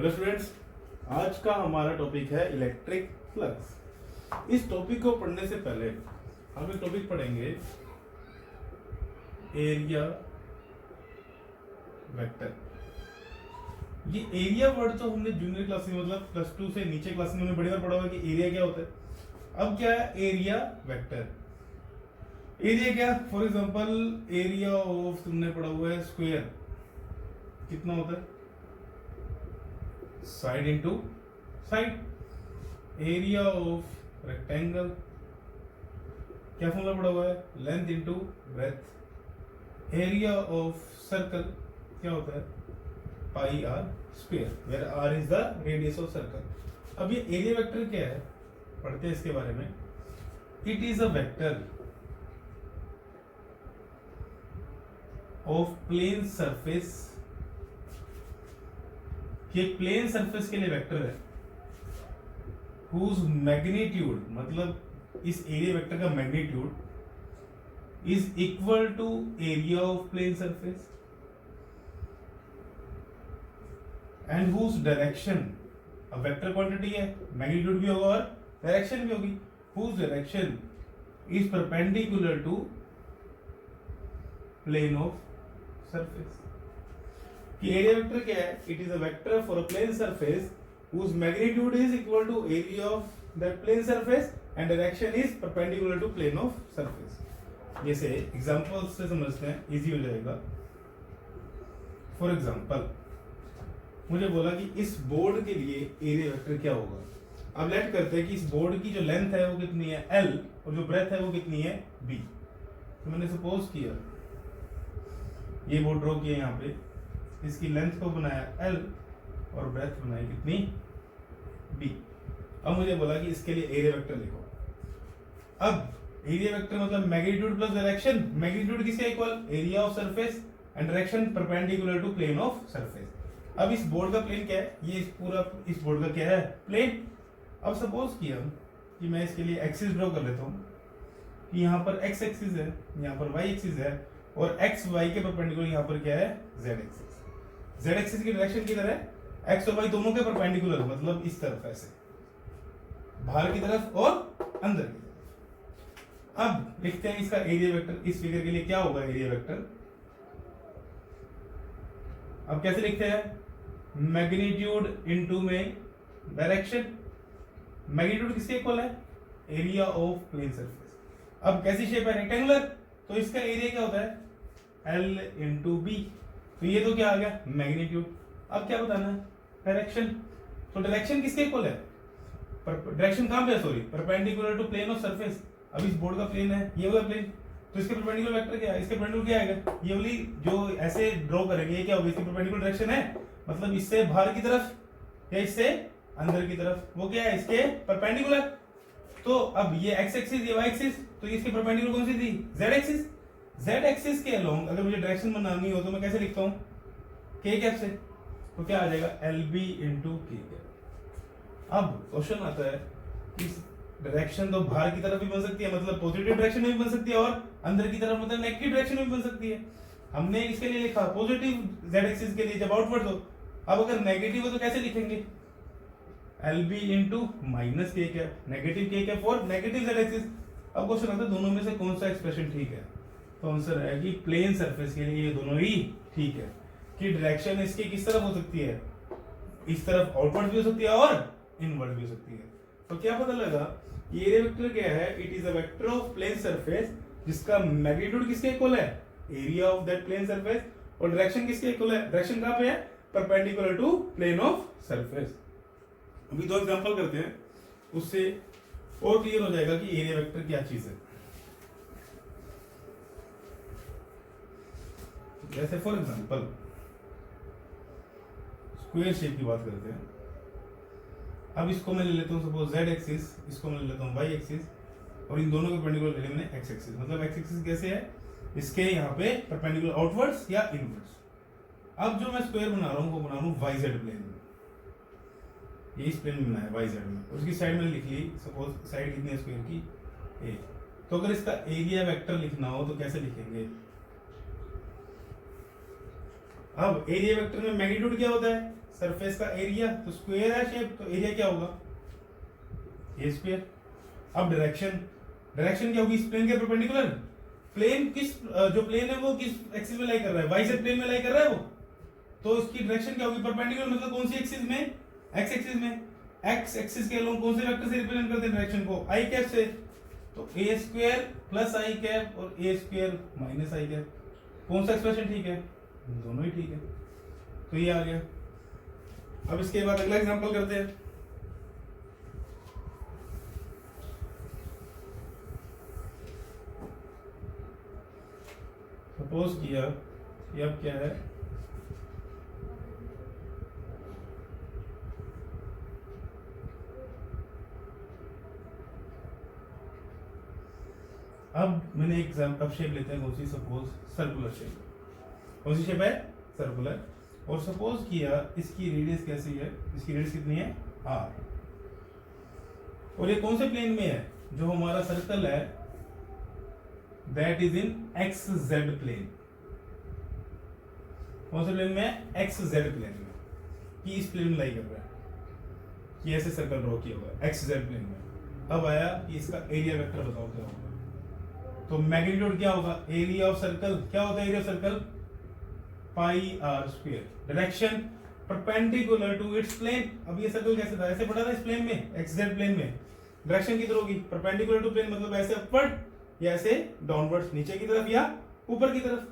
Hello students, आज का हमारा टॉपिक है इलेक्ट्रिक फ्लक्स। इस टॉपिक को पढ़ने से पहले हम एक टॉपिक पढ़ेंगे एरिया वेक्टर। ये एरिया वर्ड तो हमने जूनियर क्लास में मतलब प्लस 2 से नीचे क्लास में हमने बड़ी बार पढ़ा होगा कि एरिया क्या होता है। अब क्या है एरिया वेक्टर? एरिया क्या, फॉर एग्जांपल एरिया ऑफ तुमने पढ़ा हुआ है स्क्वायर, कितना होता है? Side into side. Area of rectangle क्या फॉर्मूला पड़ा हुआ है? Length into breadth. Area of circle क्या होता है? Pi are square, where r is the radius of circle. अब ये एरिया वेक्टर क्या है, पढ़ते हैं इसके बारे में। It is a vector of plane surface. ये प्लेन सरफेस के लिए वेक्टर है whose मैग्नीट्यूड, मतलब इस एरिया वेक्टर का magnitude is equal to area of plane surface and whose direction, अब वेक्टर क्वांटिटी है, मैग्नीट्यूड भी होगा और डायरेक्शन भी होगी, whose direction is perpendicular to plane of surface. कि एरिया वेक्टर क्या है? It is a vector for a plane surface whose magnitude is equal to area of that plane surface and direction is perpendicular to plane of surface। जैसे example से समझते हैं, easy हो जाएगा। For example मुझे बोला कि इस बोर्ड के लिए एरिया वेक्टर क्या होगा। अब लेट करते हैं कि इस बोर्ड की जो लेंथ है वो कितनी है L और जो ब्रेथ है वो कितनी है B। तो मैंने सपोज किया ये बोर्ड ड्रॉ किया, यहाँ पे इसकी लेंथ को बनाया L और ब्रेथ बनाई कितनी B। अब मुझे बोला कि इसके लिए एरिया वेक्टर लिखो। अब एरिया वेक्टर मतलब मैग्नीट्यूड प्लस डायरेक्शन। मैग्नीट्यूड किसके equal? Area of surface and direction perpendicular to plane of surface. अब इस बोर्ड का प्लेन क्या है? ये पूरा इस बोर्ड का क्या है? प्लेन। अब सपोज किया कि मैं इसके लिए एक्सिस ड्रॉ कर लेता हूँ कि यहाँ पर एक्स एक्सिस है, यहाँ पर वाई एक्सिस है और एक्स वाई के परपेंडिकुलर यहाँ पर क्या है? Z axis. जेड एक्सिस की डायरेक्शन किधर है? एक्स और वाई दोनों के परपेंडिकुलर, मतलब इस तरफ, ऐसे बाहर की तरफ और अंदर की तरफ। अब लिखते हैं इसका एरिया वेक्टर। इस फिगर के लिए क्या होगा एरिया वेक्टर? अब कैसे लिखते हैं? मैग्नीट्यूड इनटू में डायरेक्शन। मैग्नीट्यूड किसके इक्वल है? Area of plane surface. अब कैसी शेप है? रेक्टेंगुलर, तो इसका एरिया क्या होता है? L into B. तो ये तो क्या आ गया? मैग्नीट्यूड। अब क्या बताना है? डायरेक्शन। तो डायरेक्शन किसके इक्वल है? डायरेक्शन कहां पे है? Sorry, perpendicular to plane of surface. अब इस बोर्ड का प्लेन है ये वाला प्लेन, तो इसके परपेंडिकुलर वेक्टर क्या है? इसके परपेंडिकुलर क्या आएगा? ये वाली जो ऐसे ड्रॉ करेंगे ये क्या होगी? इसकी परपेंडिकुलर डायरेक्शन है, मतलब इससे बाहर की तरफ या इससे अंदर की तरफ, वो क्या है? इसके परपेंडिकुलर। तो अब ये एक्स एक्सिस, ये वाई एक्सिस, तो इसके परपेंडिकुलर कौन सी थी? Z axis. जेड एक्सिस के अलोंग अगर मुझे डायरेक्शन बनानी हो तो मैं कैसे लिखता हूं? के कैप से। तो क्या आ जाएगा? एल बी इंटू के कैप। अब क्वेश्चन आता है कि डायरेक्शन तो बाहर की तरफ भी बन सकती है, मतलब पॉजिटिव डायरेक्शन में भी बन सकती है, और अंदर की तरफ मतलब नेगेटिव डायरेक्शन में भी बन सकती है। हमने इसके लिए लिखा पॉजिटिव जेड एक्सिस के लिए जब आउटवर्ड हो। अब अगर नेगेटिव हो तो कैसे लिखेंगे? एल बी इंटू माइनस के कैप, नेगेटिव के cap for negative Z axis. अब क्वेश्चन आता है दोनों में से कौन सा एक्सप्रेशन ठीक है? तो आंसर है कि प्लेन सरफेस के लिए ये दोनों ही ठीक है। कि डायरेक्शन इसकी किस तरफ हो सकती है? इस तरफ आउटवर्ड भी हो सकती है और इनवर्ड भी हो सकती है। तो क्या पता लगा? ये एरिया वेक्टर क्या है? It is a vector of plane surface जिसका मैग्नीट्यूड किसके इक्वल है? Area of that plane surface. और डायरेक्शन किसके इक्वल है? डायरेक्शन कहां पे है? Perpendicular to plane of surface. अभी दो एग्जांपल करते हैं, उससे और क्लियर हो जाएगा कि एरिया वेक्टर क्या चीज है। जैसे फॉर एग्जांपल स्क्वायर शेप की बात करते हैं। अब इसको मैं ले लेता हूं सपोज जेड एक्सिस, इसको मैं ले लेता हूं वाई एक्सिस, और इन दोनों के परपेंडिकुलर ले लिया मैंने एक्स एक्सिस। मतलब एक्स एक्सिस कैसे है? इसके यहाँ पे परपेंडिकुलर आउटवर्ड्स या इनवर्ड्स। अब जो मैं स्क्वायर बना रहा हूं वो बना रहा हूं वाई जेड प्लेन में। ये इस प्लेन में बना है वाई जेड में, और उसकी साइड में लिख ली सपोज साइड कितनी है स्क्वायर की? ए। तो अगर इसका एरिया वेक्टर लिखना हो तो कैसे लिखेंगे? अब एरिया वेक्टर में मैग्नीट्यूड क्या होता है, सरफेस का एरिया, तो स्क्वायर है शेप, तो एरिया क्या होगा, ए स्क्वायर। अब डायरेक्शन, डायरेक्शन क्या होगी, इस प्लेन के परपेंडिकुलर, प्लेन किस जो प्लेन है वो किस एक्सिस में लाई कर रहा है, वाई से प्लेन में लाई कर रहा है वो, तो इसकी डायरेक्शन क्या होगी, परपेंडिकुलर मतलब कौन सी एक्सिस में, एक्स एक्सिस में। एक्स एक्सिस के अलोंग कौन से वेक्टर से रिप्रेजेंट करते हैं डायरेक्शन को, आई कैप से, तो ए स्क्वायर प्लस आई कैप और ए स्क्वायर माइनस आई कैप। कौन सा एक्सप्रेशन ठीक है, दोनों ही ठीक है, तो ये आ गया। अब इसके बाद अगला एग्जांपल करते हैं। सपोज किया कि अब क्या है, अब मैंने एक एग्जांपल शेप लेते हैं, कौन सी, सपोज सर्कुलर शेप। कौन सी शेप है, सर्कुलर। और सपोज किया इसकी रेडियस कैसी है, इसकी रेडियस कितनी है, आर, और ये कौन से प्लेन में है, जो हमारा सर्कल है that is in X Z plane. कौन से प्लेन में है, एक्स जेड प्लेन में, कि इस प्लेन में लाई कर रहा है, कि ऐसे सर्कल ड्रॉ किया हुआ है एक्स जेड प्लेन में। अब आया कि इसका एरिया वेक्टर बताओ क्या होगा, तो मैग्नीट्यूड क्या होगा, एरिया ऑफ सर्कल क्या होता है, area of circle pi are square. Direction perpendicular to its plane. अब ये सर्कल कैसे था, ऐसे पड़ा था इस प्लेन में, एक्स जेड प्लेन में। डायरेक्शन किधर होगी, परपेंडिकुलर टू प्लेन, मतलब ऐसे अपवर्ड या ऐसे डाउनवर्ड, नीचे की तरफ या ऊपर की तरफ।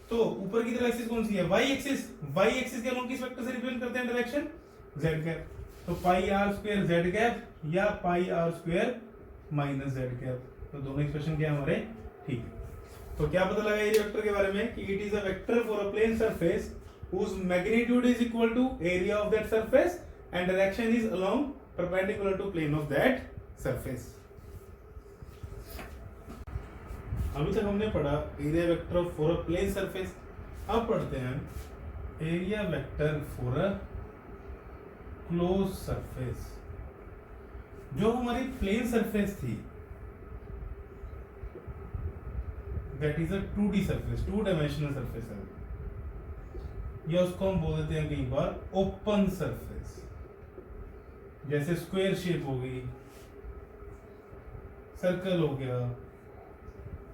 तो ऊपर की तरफ एक्सिस कौन सी है, वाई एक्सिस। वाई एक्सिस के अलोंग किस वेक्टर से रिप्रेजेंट करते हैं डायरेक्शन, जेड कैप। तो pi are square z cap या pi are square minus z cap. तो दोनों एक्सप्रेशन क्या है हमारे, ठीक है। तो क्या पता लगा एरिया वेक्टर के बारे में, कि it is a vector for a plane surface whose magnitude is equal to area of that surface and direction is along perpendicular to plane of that surface। अभी तक हमने पढ़ा area vector for a plane surface. अब पढ़ते हैं area vector for a close surface. जो हमारी plane surface थी that is a 2D surface, 2 dimensional surface है, या उसको हम बोल देते हैं कई बार ओपन सरफेस। जैसे स्क्वायर शेप हो गई, सर्कल हो गया,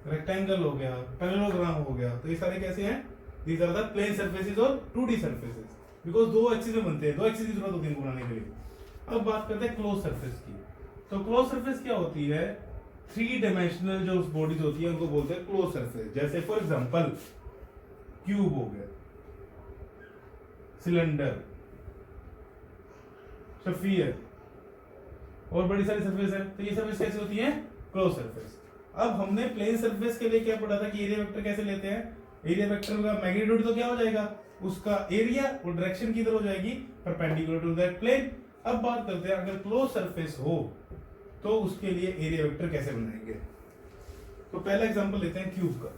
रेक्टेंगल हो गया, पैरेललोग्राम हो गया, तो ये सारे कैसे हैं, these are the plane surfaces और 2D सरफेसेस, बिकॉज दो एक्सिस में बनते हैं, दो एक्सिस की जरूरत होती है इनको बनाने के लिए। अब बात करते हैं क्लोज सरफेस की। तो क्लोज सरफेस क्या होती है, 3 डायमेंशनल जो बॉडीज होती है उनको बोलते हैं क्लोज सरफेस। जैसे फॉर एग्जांपल क्यूब हो गया, सिलेंडर, स्फीयर और बड़ी सारी सरफेस है, तो ये सरफेस कैसे होती है, क्लोज सरफेस। अब हमने प्लेन सरफेस के लिए क्या पढ़ा था, कि एरिया वेक्टर कैसे लेते हैं। एरिया वेक्टर का मैग्नीट्यूड तो क्या हो जाएगा, उसका एरिया, और डायरेक्शन किधर हो जाएगी, परपेंडिकुलर टू दैट प्लेन। अब बात करते हैं अगर क्लोज सरफेस हो तो उसके लिए एरिया वेक्टर कैसे बनाएंगे। तो पहला एग्जांपल लेते हैं क्यूब का।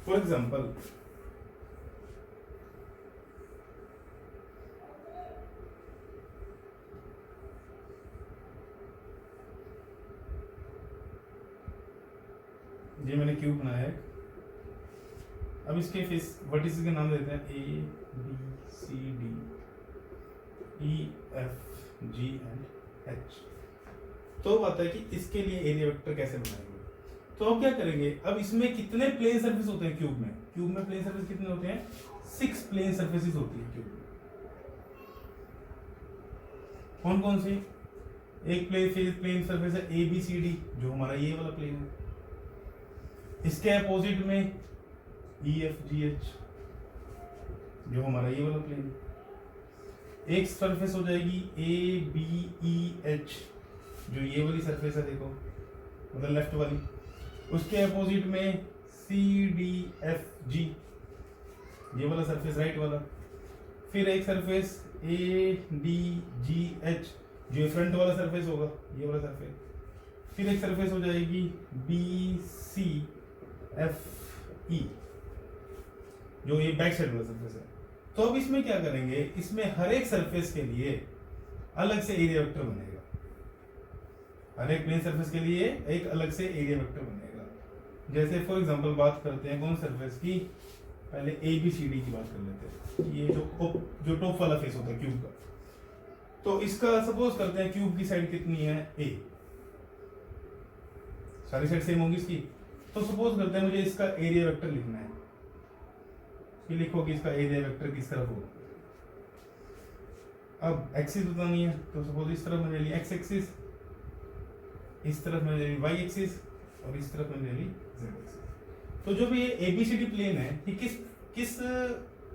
फॉर एग्जाम्पल ये मैंने क्यूब बनाया है। अब इसके फेस वर्टिसेस के नाम देते हैं A B C D E F G and H. तो बात है कि इसके लिए एरिया वेक्टर कैसे बनाएंगे। तो अब क्या करेंगे, अब इसमें कितने प्लेन सरफेस होते हैं क्यूब में, क्यूब में प्लेन सरफेस कितने होते हैं, 6 प्लेन सरफेसेस होती है क्यूब में। कौन कौन सी, एक प्लेन सरफेस है ए बी सी डी, जो हमारा ये वाला प्लेन है। इसके अपोजिट में ई एफ जी एच, जो हमारा ये वाला प्लेन है। एक सरफेस हो जाएगी ए बी ई एच, जो ये वाली सरफेस है, देखो मतलब लेफ्ट वाली। उसके अपोजिट में सी डी एफ जी, ये वाला सरफेस राइट वाला। फिर एक surface A D G H, जो फ्रंट वाला सरफेस होगा, ये वाला सरफेस। फिर एक सरफेस हो जाएगी बी सी एफ ई, जो ये बैक साइड वाला सरफेस है। तो अब इसमें क्या करेंगे, इसमें हर एक सरफेस के लिए अलग से एरिया वेक्टर बनेगा। हर एक प्लेन सरफेस के लिए एक अलग से एरिया वेक्टर बनेगा। जैसे फॉर एग्जांपल बात करते हैं कौन सरफेस की, पहले ए बी सी डी की बात कर लेते हैं। ये जो टॉप वाला फेस होता है क्यूब का, तो इसका सपोज करते हैं क्यूब की साइड कितनी है ए, सारी साइड सेम होगी इसकी। तो सपोज करते हैं मुझे इसका एरिया वेक्टर लिखना है, ये लिखो कि इसका एरिया वेक्टर किस तरफ होगा। अब एक्सिस बतानी है, तो सपोज इस तरफ मैंने ली एक्स एक्सिस, इस तरफ मैंने ली वाई एक्सिस, और इस तरफ मैंने ली जेड एक्सिस। तो जो भी ये एबीसीडी प्लेन है, ये किस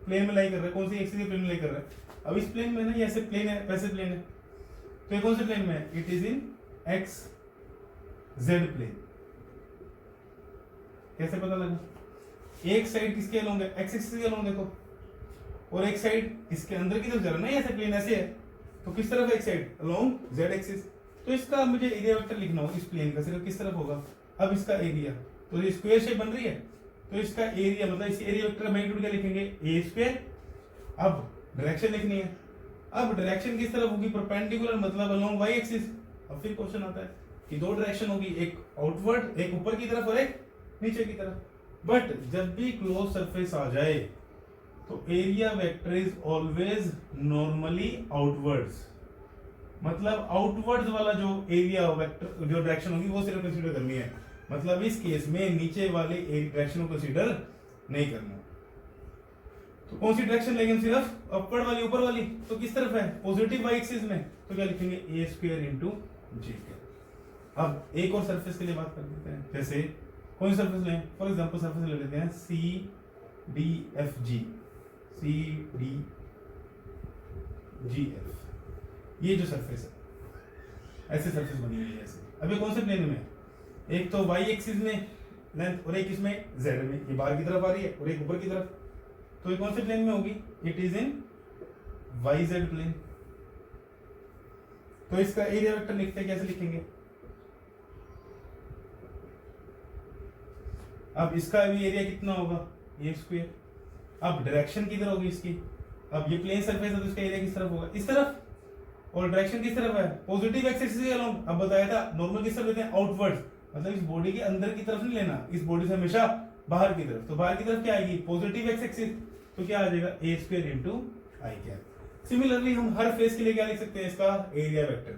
प्लेन में लाई कर रहा है, कौन सी एक्सिस के प्लेन में लाई कर रहा है। अब इस प्लेन में ना ये ऐसे प्लेन है, वैसे प्लेन है, तो ये कौन से प्लेन में है, it is in X Z plane. कैसे पता लगा, एक साइड किसके अलोंग है, एक्स एक्सिस के अलोंग देखो, और एक साइड इसके अंदर की तरफ जा रहा है ना, ऐसे प्लेन ऐसे है, तो किस तरफ है एक साइड, अलोंग जेड एक्सिस। तो इसका मुझे एरिया वेक्टर लिखना हो इस प्लेन का, सिर्फ किस तरफ होगा। अब इसका एरिया, तो ये स्क्वायर शेप बन रही है, तो इसका एरिया मतलब इस एरिया वेक्टर का मैग्नीट्यूड क्या लिखेंगे, ए स्क्वायर। अब डायरेक्शन लिखनी है, अब डायरेक्शन किस तरफ होगी, परपेंडिकुलर मतलब अलोंग वाई एक्सिस। अब फिर क्वेश्चन आता है कि दो डायरेक्शन होगी, एक आउटवर्ड, एक ऊपर की तरफ और एक नीचे की तरफ। बट जब भी क्लोज सरफेस आ जाए तो area vector is always normally outwards, मतलब आउटवर्ड्स वाला जो एरिया वेक्टर जो डायरेक्शन होगी वो सिर्फ कंसीडर करनी है। मतलब इस केस में नीचे वाले डायरेक्शन को कंसीडर नहीं करना। तो कौन सी डायरेक्शन लेंगे हम, सिर्फ अपवर्ड वाली, ऊपर वाली। तो किस तरफ है, पॉजिटिव वाई एक्सिस में, तो क्या लिखेंगे, ए स्क्वायर इंटू जी के। अब एक और सरफेस के लिए बात कर देते हैं, जैसे कौन सी सरफेस लें, फॉर एग्जांपल सरफेस ले लेते हैं C D F G, C D G F. ये जो सरफेस है, ऐसे सरफेस बनी हुई है ऐसे। अब ये कौन से प्लेन में, एक तो वाई एक्सिस में लेंथ और एक इसमें जेड में, ये बाहर की तरफ आ रही है और एक ऊपर की तरफ। तो ये कौन से प्लेन में होगी, it is in Y Z plane. तो इसका एरिया वेक्टर लिखते हैं, कैसे लिखेंगे। अब इसका भी एरिया कितना होगा, ए स्क्वायर। अब डायरेक्शन किधर होगी इसकी, अब ये प्लेन सरफेस है तो इसका एरिया किस तरफ होगा, इस तरफ, और डायरेक्शन किस तरफ है, पॉजिटिव एक्सिस के अलोंग। अब बताया था नॉर्मल किस तरफ लेते हैं, आउटवर्ड, मतलब इस बॉडी के अंदर की तरफ नहीं लेना, इस बॉडी से हमेशा बाहर की तरफ। तो बाहर की तरफ क्या आएगी, पॉजिटिव एक्स एक्सिस, तो क्या आ जाएगा, ए स्क्वायर इंटू आई कैप। सिमिलरली हम हर फेस के लिए क्या लिख सकते हैं, इसका एरिया वेक्टर।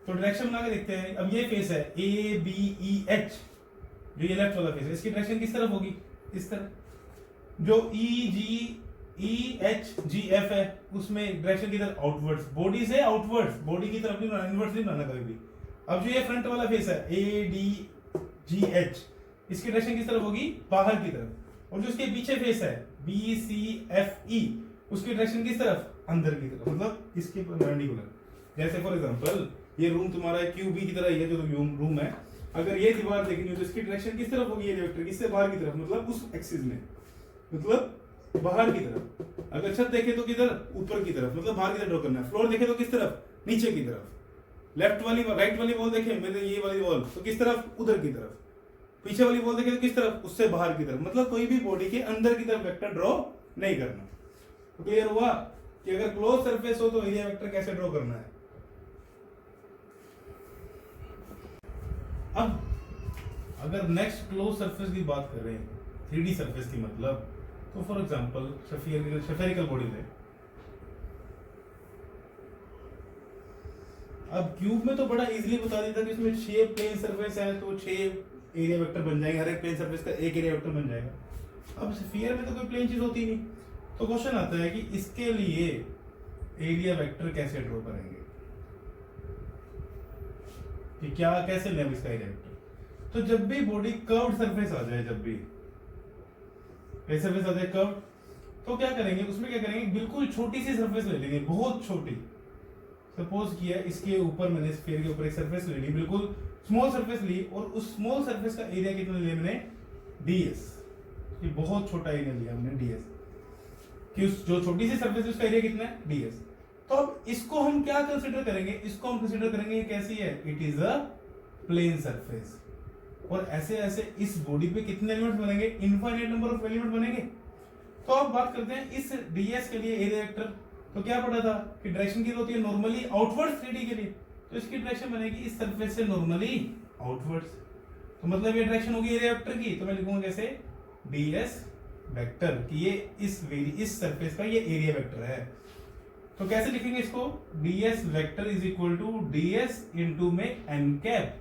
तो डायरेक्शन बना के देखते हैं। अब ये फेस है ए बी ई एच, जो ये लेफ्ट वाला फेस है, इसकी डायरेक्शन किस तरफ होगी, इस तरफ। जो ई जी ई एच जी एफ है, उसमें डायरेक्शन किधर, आउटवर्ड्स, बॉडी से आउटवर्ड्स, बॉडी की तरफ नहीं बनाना, इनवर्ड्स नहीं बनाना कभी भी। अब जो ये फ्रंट वाला फेस है ए डी जी एच, इसकी डायरेक्शन किस तरफ होगी, बाहर की तरफ। और जो इसके पीछे फेस है बी सी एफ ई, उसकी डायरेक्शन किस तरफ, अंदर की तरफ, मतलब इसके परपेंडिकुलर। जैसे फॉर एग्जांपल ये रूम तुम्हारा क्यू बी की तरह ही है, जो रूम है, अगर ये दीवार देखनी हो तो इसकी डायरेक्शन किस तरफ होगी, ये वेक्टर किससे, बाहर की तरफ, मतलब उस एक्सिस में, मतलब बाहर की तरफ। अगर छत देखे तो किधर, ऊपर की तरफ, मतलब बाहर की तरफ ड्रॉ करना है। फ्लोर देखे तो किस तरफ, नीचे की तरफ। लेफ्ट वाली राइट वाली वॉल देखे मैंने, ये वाली वॉल, तो किस तरफ, उधर की तरफ। पीछे वाली वॉल देखे तो किस तरफ, उससे बाहर की तरफ, मतलब कोई भी बॉडी के अंदर की तरफ वेक्टर ड्रॉ नहीं करना। तो क्लियर हुआ कि अगर क्लोज सरफेस हो तो एरिया वेक्टर कैसे ड्रॉ करना है। अब अगर नेक्स्ट क्लोज सरफेस की बात करें, 3D सरफेस की मतलब, तो फॉर एग्जांपल स्फेरिकल बॉडी ले। अब क्यूब में तो बड़ा इजीली बता देता कि इसमें 6 प्लेन सरफेस है, तो 6 एरिया वेक्टर बन जाएंगे, हर एक प्लेन सरफेस का एक एरिया वेक्टर बन जाएगा। अब स्फीयर में तो कोई प्लेन चीज होती नहीं, तो क्वेश्चन आता है कि इसके लिए एरिया वेक्टर कैसे ड्रॉ करेंगे, कि क्या कैसे लें इसका एरिया वेक्टर। तो जब भी बॉडी कर्व्ड सरफेस आ जाए, जब भी सरफेस आ जाए कर्व, तो क्या करेंगे, उसमें क्या करेंगे, बिल्कुल छोटी सी सरफेस ले लेंगे, बहुत छोटी। सपोज किया इसके ऊपर मैंने स्फीयर के ऊपर एक सरफेस ले ली, बिल्कुल स्मॉल सरफेस ली, और उस स्मॉल सरफेस का एरिया कितना लिया मैंने, ds। ये बहुत छोटा एरिया लिया हमने ds, कि उस जो छोटी सी सरफेस है उसका एरिया कितना है, ds। तो अब इसको हम क्या कंसीडर करेंगे, इसको हम कंसीडर करेंगे कैसी है, it is a plane surface. और ऐसे ऐसे इस बॉडी पे कितने एलिमेंट्स बनेंगे, इनफाइनाइट नंबर ऑफ एलिमेंट बनेंगे। तो अब बात करते हैं इस ds के लिए एरिया वेक्टर। तो क्या पढ़ा था कि डायरेक्शन की होती है नॉर्मली आउटवर्ड्स 3D के लिए, तो इसकी डायरेक्शन बनेगी इस सरफेस से नॉर्मली आउटवर्ड्स। तो मतलब ये डायरेक्शन होगी एरिया वेक्टर की, तो मैं लिखूंगा कैसे ds वेक्टर कि ये इस सरफेस का ये एरिया वेक्टर है। तो कैसे लिखेंगे इसको, ds vector is equal to ds into में n कैप।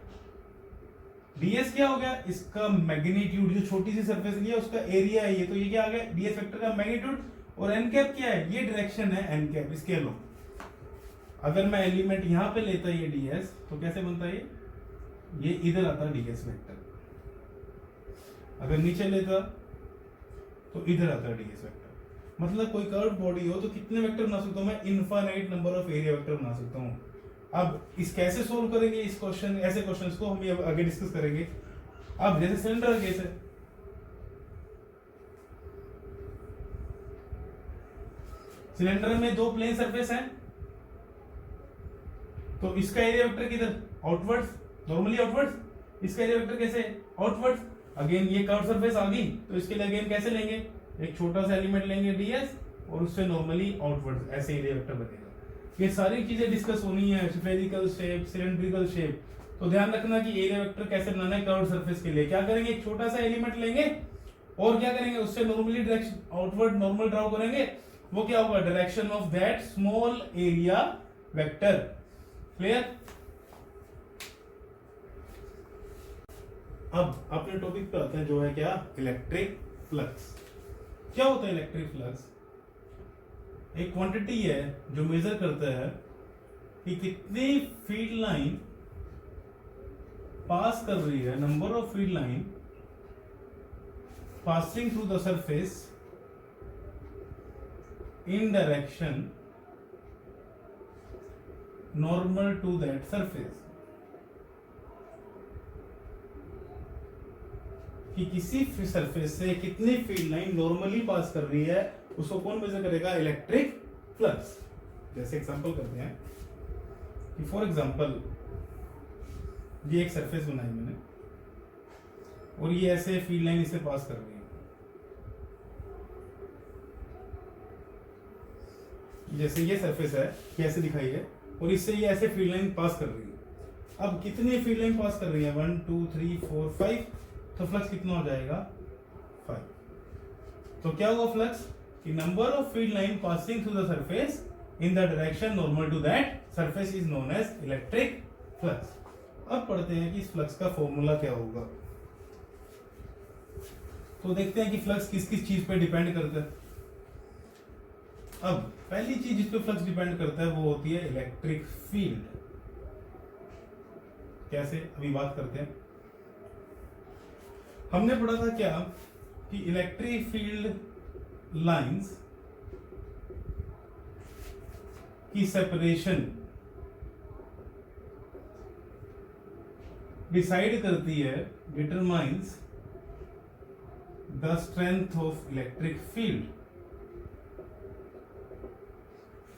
ds क्या हो गया, इसका मैग्नीट्यूड, जो छोटी सी सरफेस लिया उसका एरिया है ये, तो ये क्या आ गया ds वेक्टर का मैग्नीट्यूड, और n कैप क्या है, ये डायरेक्शन है n कैप इसके अलोंग। अगर मैं एलिमेंट यहां पे लेता ये ds, तो कैसे बनता है ये इधर आता ds वेक्टर। अगर नीचे लेता तो इधर आता ds वेक्टर। मतलब कोई कर्व बॉडी हो तो कितने वेक्टर बना सकता हूं मैं, infinite number of area vector बना सकता हूं। अब इस कैसे सोल्व करेंगे इस क्वेश्चन, ऐसे क्वेश्चंस को हम ये आगे डिस्कस करेंगे। अब जैसे सिलेंडर का केस है, सिलेंडर में दो प्लेन सरफेस हैं, तो इसका एरिया वेक्टर किधर, आउटवर्ड्स, नॉर्मली आउटवर्ड्स, इसका एरिया वेक्टर कैसे आउटवर्ड्स। अगेन ये कर्व सरफेस आ गई, तो इसके लिए अगेन कैसे लेंगे, एक छोटा सा एलिमेंट लेंगे ds और उससे नॉर्मली आउटवर्ड्स, ऐसे एरिया वेक्टर बनेगा। ये सारी चीजें डिस्कस होनी है, स्फेरिकल शेप, सिलेंड्रिकल शेप। तो ध्यान रखना कि एरिया वेक्टर कैसे बनाना है कर्व सरफेस के लिए। क्या करेंगे, एक छोटा सा एलिमेंट लेंगे और क्या करेंगे, उससे normally direction outward normal draw करेंगे। वो क्या होगा, direction of that small area vector. Clear. अब अपने टॉपिक पे आते हैं, जो है क्या, इलेक्ट्रिक फ्लक्स। क्या होता है इलेक्ट्रिक फ्लक्स, एक क्वांटिटी है जो मेजर करता है कि कितनी फील्ड लाइन पास कर रही है, number of field line passing through the surface in direction normal to that surface. कि किसी सरफेस से कितनी फील्ड लाइन नॉर्मली पास कर रही है, उसको कौन मेजर करेगा, इलेक्ट्रिक फ्लक्स। जैसे एग्जांपल करते हैं कि फॉर एग्जांपल ये एक सरफेस बनाई मैंने और ये ऐसे फील्ड लाइन इसे पास कर रही है, जैसे ये सरफेस है ये ऐसे दिखाई है और इससे ये ऐसे फील्ड लाइन पास कर रही है। अब कितनी फील्ड लाइन पास कर रही है, 1 2 3 4 5, तो फ्लक्स कितना हो जाएगा 5। तो क्या हुआ फ्लक्स कि number of field line passing through the surface in the direction normal to that surface is known as electric flux. अब पढ़ते हैं कि इस फ्लक्स का फॉर्मूला क्या होगा। तो देखते हैं कि फ्लक्स किस किस चीज पे डिपेंड करता है। अब पहली चीज जिस पे फ्लक्स डिपेंड करता है वो होती है इलेक्ट्रिक फील्ड। कैसे, अभी बात करते हैं। हमने पढ़ा था क्या कि इलेक्ट्रिक फील्ड लाइंस की सेपरेशन डिसाइड करती है, determines the strength of electric field.